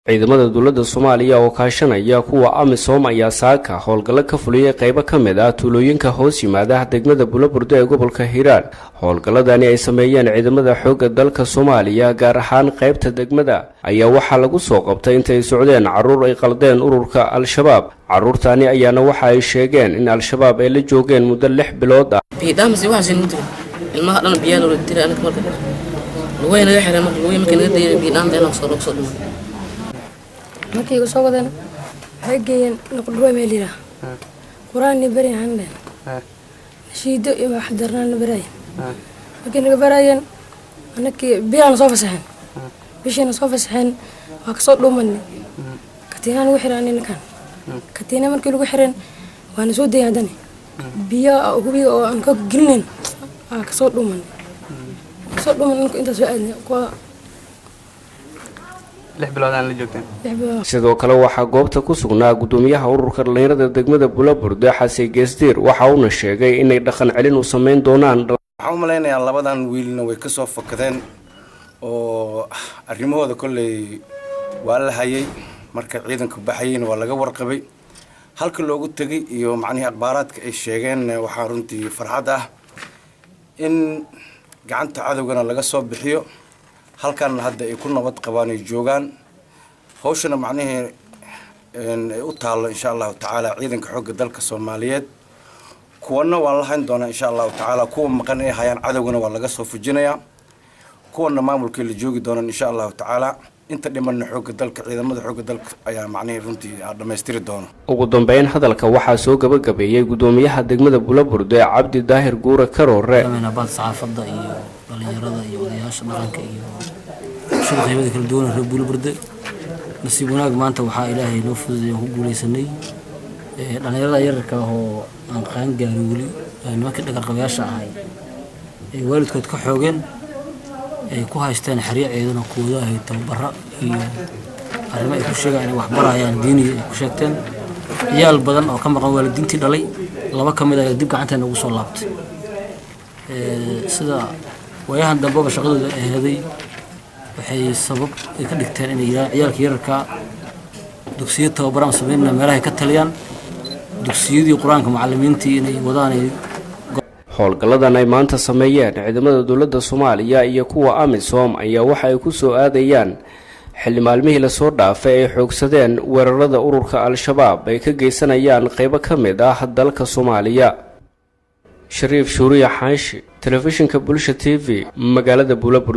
ciidamada dawladda Soomaaliya oo kaashanaya kuwa AMISOM ayaa saaka howlgalo ka fuliyay qaybo kamid ah tuulooyinka hoos yimaada degmada Bulaburde ee gobolka Hiiraan. Howlgaladani ay sameeyeen ciidamada xoogga dalka Soomaaliya gaar ahaan qaybta degmada ayaa waxa lagu soo qabtay intay socdeen caruur ay qaldeen ururka Al-Shabaab. Caruurtani ayaana waxa ay sheegeen in Al-Shabaab ay la joogeen muddo 6 bilood ah. Biidamsi waxa sinto ilmaha dhan biyaal oo diray anaka marka way naga xiran marka way markii naga deeyay biidamta inaan soo dhaqso markii uu soo wadan xageeyeen noqdo meelira quraani bari hande shiido iyo wax darnaan baray markii naga barayeen anakii biyaan soo fasaxeen bishina soo fasaxeen waa ka soo dhuuman katiinaan ugu xiraan ninkan katiina markii lagu xiran waan soo deeyadani biyo ugu biyo oo aan ka gelin ka soo dhuuman inta soo aadna ko 6 bilood aan la joogteen sidoo kale waxa goobta ku sugnaa gudoomiyaha ururka dhalinyarada degmada Bulaburde Xasay Geestir waxa uu sheegay inay dhaqan celin u sameyn doonaan. waxaan maleynayaa labadan wiilna way ka soo fakadeen oo arrimahooda kulay waa la hayay marka ciidanka baxayeen waa laga warqabay halka loogu tagay iyo macnaheedu akhbaaraadka ay sheegeen waxa runtii farxad ah in gacanta cadawgana laga soo bixiyo halkan hadda ay ku nabad qabaan ay joogan hawshana macnaheedu ay u taalo insha Allah taala ciidanka xoogga dalka Soomaaliyeed kuwana waa la hayn doona insha Allah taala kuwa maqan ay hayaan cadawgana waa laga soo fujinaya kuwana maamulka la joogi doona insha Allah taala inta dhiman xoogga dalka ciidamada xoogga dalka ayaa macnaheedu runtii dhameystiri doona. ugu dambeyn hadalka waxa soo gabagabeeyay gudoomiyaha degmada Bulaburde Cabdi Daahir Guure Karoore bad saxaafada iyo dhalinyarada iyo odayaasha dhaqanka iyo shaqooyinka kala duwan ee Bulaburde nasiib wanaag maanta waxa Ilaahay noo fududeeyay ku guuleysanay dhalinyarada yararka oo aan qaan gaarin wali nimanka dhaqan qabayaasha ahay ee waalidkood ka xoogeen ay ku haystaan xariiq ciidan kooda ay tababara iyo arrimo ay ku sheegaan wax barayaan diiniga ay ku sheegteen iyaal badan oo ka maqan waalidiintii dhalay laba kamid ah dib gacanteena ugu soo laabtay sida wayahan dambe shaqadooda ay haday waxay sabab ay ka dhigteen in ciyaalka yararka dugsiyada tababaran sameeyna meelaha ka taliyaan dugsiyadii quraanka macallimiintii inay wadaan howlgaladan ay maanta sameeyeen ciidamada dawladda Soomaaliya iyo kuwa AMISOM ayaa waxa ay ku soo aadayaan xilli maalmihii la soo dhaafay ay xoogsadeen weerarada ururka Al-Shabaab ay ka geysanayaan qaybo kamid ah dalka Soomaaliya. Shariif Shuuriya Xaashi, Telefishinka Bulsha TV, magaalada Bulaburde.